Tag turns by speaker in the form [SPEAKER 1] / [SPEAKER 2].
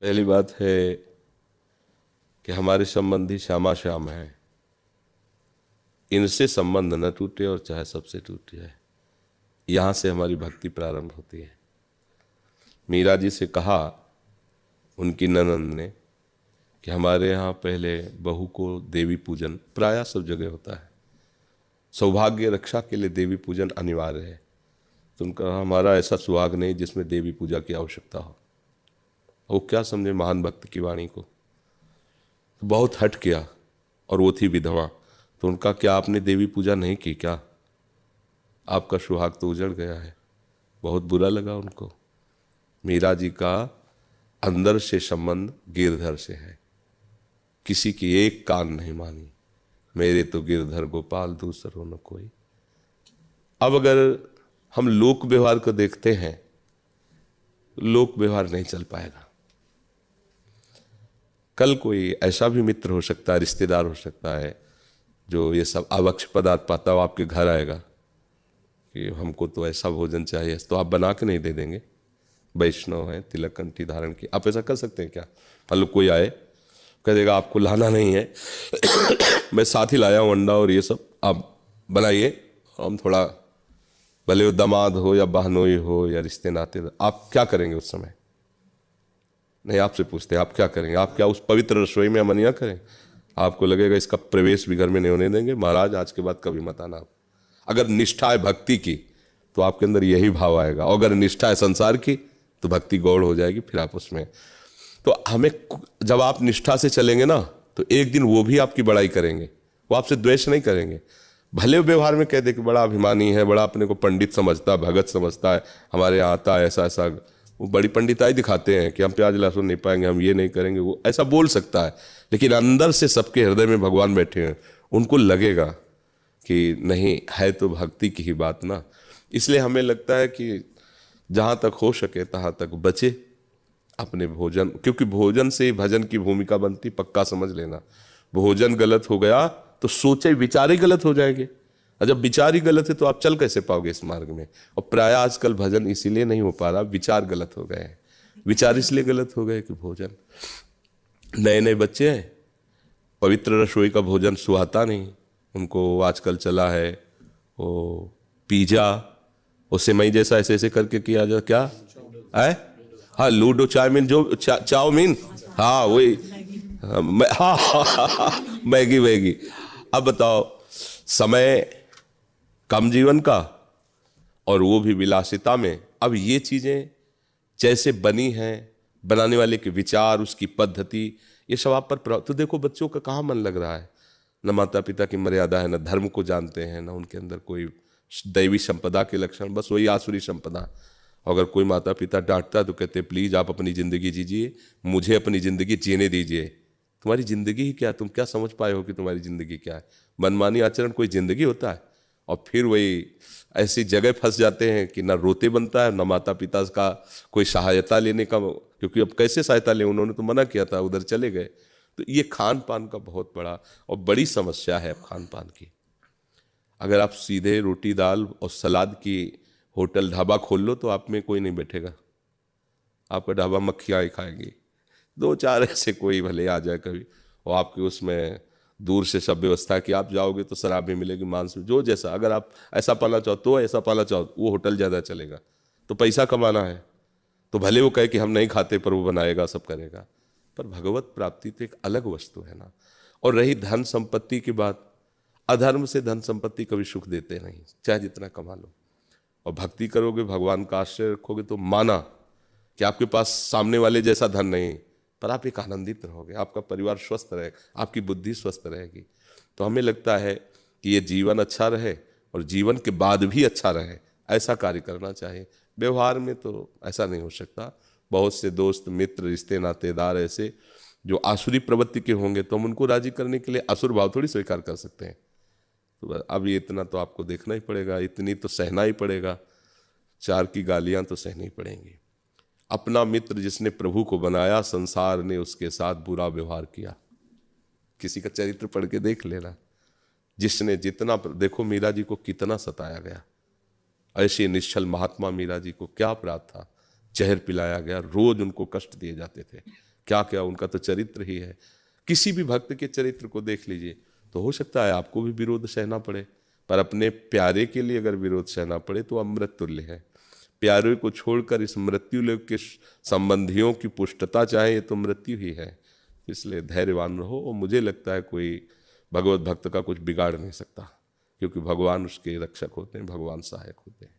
[SPEAKER 1] पहली बात है कि हमारे संबंधी श्यामा श्याम हैं, इनसे संबंध न टूटे और चाहे सबसे टूट जाए। यहाँ से हमारी भक्ति प्रारंभ होती है। मीरा जी से कहा उनकी ननंद ने कि हमारे यहाँ पहले बहू को देवी पूजन प्रायः सब जगह होता है, सौभाग्य रक्षा के लिए देवी पूजन अनिवार्य है। तो उनका हमारा ऐसा सुहाग नहीं जिसमें देवी पूजा की आवश्यकता हो। वो क्या समझे महान भक्त की वाणी को, तो बहुत हट किया। और वो थी विधवा, तो उनका क्या आपने देवी पूजा नहीं की क्या? आपका सुहाग तो उजड़ गया है। बहुत बुरा लगा उनको। मीरा जी का अंदर से संबंध गिरधर से है, किसी की एक कान नहीं मानी। मेरे तो गिरधर गोपाल दूसरो न कोई। अब अगर हम लोक व्यवहार को देखते हैं, लोक व्यवहार नहीं चल पाएगा। कल कोई ऐसा भी मित्र हो सकता है, रिश्तेदार हो सकता है, जो ये सब आवश्य पदार्थ पाता हो आपके घर आएगा कि हमको तो ऐसा भोजन चाहिए, तो आप बना के नहीं दे देंगे? वैष्णव है, तिलक कंठी धारण की, आप ऐसा कर सकते हैं क्या? मान लो कोई आए कह देगा आपको लाना नहीं है मैं साथ ही लाया हूँ अंडा और ये सब, आप बनाइए, हम थोड़ा, भले वो दामाद हो या बहनोई हो या रिश्ते नाते, आप क्या करेंगे उस समय? नहीं, आपसे पूछते हैं आप क्या करेंगे? आप क्या उस पवित्र रसोई में अमनिया करें? आपको लगेगा इसका प्रवेश भी घर में नहीं होने देंगे, महाराज आज के बाद कभी मत आना आप। अगर निष्ठा है भक्ति की तो आपके अंदर यही भाव आएगा, और अगर निष्ठा है संसार की तो भक्ति गौड़ हो जाएगी। फिर आप उसमें, तो हमें, जब आप निष्ठा से चलेंगे ना, तो एक दिन वो भी आपकी बड़ाई करेंगे, वो आपसे द्वेष नहीं करेंगे। भले व्यवहार में कह दे कि बड़ा अभिमानी है, बड़ा अपने को पंडित समझता है, भगत समझता है, हमारे यहाँ आता है ऐसा ऐसा, वो बड़ी पंडिताई दिखाते हैं कि हम प्याज लहसुन नहीं पाएंगे, हम ये नहीं करेंगे, वो ऐसा बोल सकता है। लेकिन अंदर से सबके हृदय में भगवान बैठे हैं, उनको लगेगा कि नहीं है तो भक्ति की ही बात ना। इसलिए हमें लगता है कि जहाँ तक हो सके तहाँ तक बचे अपने भोजन, क्योंकि भोजन से ही भजन की भूमिका बनती, पक्का समझ लेना। भोजन गलत हो गया तो सोचे विचार ही गलत हो जाएंगे, और जब विचार ही गलत है तो आप चल कैसे पाओगे इस मार्ग में? और प्राय आजकल भजन इसीलिए नहीं हो पा रहा, विचार गलत हो गए हैं। विचार इसलिए गलत हो गए कि भोजन, नए नए बच्चे हैं, पवित्र रसोई का भोजन सुहाता नहीं उनको। आजकल चला है वो पिज्जा, वो सेमई जैसा ऐसे ऐसे करके किया जा, क्या है? हाँ, लूडो चाउमीन, जो चाउमीन, हाँ वही, हाँ मैगी मैगी। अब बताओ, समय कम जीवन का और वो भी विलासिता में। अब ये चीजें जैसे बनी हैं, बनाने वाले के विचार, उसकी पद्धति, ये सब आप पर, तो देखो बच्चों का कहाँ मन लग रहा है? न माता पिता की मर्यादा है, न धर्म को जानते हैं, न उनके अंदर कोई दैवी संपदा के लक्षण, बस वही आसुरी संपदा। अगर कोई माता पिता डांटता तो कहते प्लीज आप अपनी जिंदगी जीजिए, मुझे अपनी जिंदगी जीने दीजिए। तुम्हारी जिंदगी ही क्या? तुम क्या समझ पाए हो कि तुम्हारी जिंदगी क्या है? मनमानी आचरण कोई जिंदगी होता है? और फिर वही ऐसी जगह फंस जाते हैं कि ना रोते बनता है, ना माता पिता का कोई सहायता लेने का, क्योंकि अब कैसे सहायता लें, उन्होंने तो मना किया था, उधर चले गए। तो ये खान पान का बहुत बड़ा और बड़ी समस्या है खान पान की। अगर आप सीधे रोटी दाल और सलाद की होटल ढाबा खोल लो तो आप में कोई नहीं बैठेगा, आपका ढाबा मक्खियाँ ही खाएंगी। दो चार ऐसे कोई भले आ जाए कभी, और आपके उसमें दूर से सब व्यवस्था कि आप जाओगे तो शराब भी मिलेगी, मांस भी, जो जैसा, अगर आप ऐसा पाना चाहो तो ऐसा पाना चाहो, वो होटल ज़्यादा चलेगा। तो पैसा कमाना है तो भले वो कहे कि हम नहीं खाते, पर वो बनाएगा, सब करेगा। पर भगवत प्राप्ति तो एक अलग वस्तु है ना। और रही धन संपत्ति की बात, अधर्म से धन संपत्ति कभी सुख देते नहीं, चाहे जितना कमा लो। और भक्ति करोगे, भगवान का आश्रय रखोगे, तो माना कि आपके पास सामने वाले जैसा धन नहीं, पर आप एक आनंदित रहोगे, आपका परिवार स्वस्थ रहेगा, आपकी बुद्धि स्वस्थ रहेगी। तो हमें लगता है कि ये जीवन अच्छा रहे और जीवन के बाद भी अच्छा रहे, ऐसा कार्य करना चाहिए। व्यवहार में तो ऐसा नहीं हो सकता। बहुत से दोस्त मित्र रिश्ते नातेदार ऐसे जो आसुरी प्रवृत्ति के होंगे, तो हम उनको राजी करने के लिए असुर भाव थोड़ी स्वीकार कर सकते हैं। तो अब ये इतना तो आपको देखना ही पड़ेगा, इतनी तो सहना ही पड़ेगा, चार की गालियां तो सहनी पड़ेंगी। अपना मित्र जिसने प्रभु को बनाया, संसार ने उसके साथ बुरा व्यवहार किया। किसी का चरित्र पढ़ के देख लेना, जिसने जितना, देखो मीरा जी को कितना सताया गया। ऐसे निश्चल महात्मा मीरा जी को क्या अपराध था जहर पिलाया गया, रोज उनको कष्ट दिए जाते थे। क्या क्या उनका तो चरित्र ही है। किसी भी भक्त के चरित्र को देख लीजिए, तो हो सकता है आपको भी विरोध सहना पड़े, पर अपने प्यारे के लिए अगर विरोध सहना पड़े तो अमृत तुल्य है। प्यारे को छोड़कर इस मृत्यु लोक के संबंधियों की पुष्टता चाहे, ये तो मृत्यु ही है। इसलिए धैर्यवान रहो, और मुझे लगता है कोई भगवत भक्त का कुछ बिगाड़ नहीं सकता, क्योंकि भगवान उसके रक्षक होते हैं, भगवान सहायक होते हैं।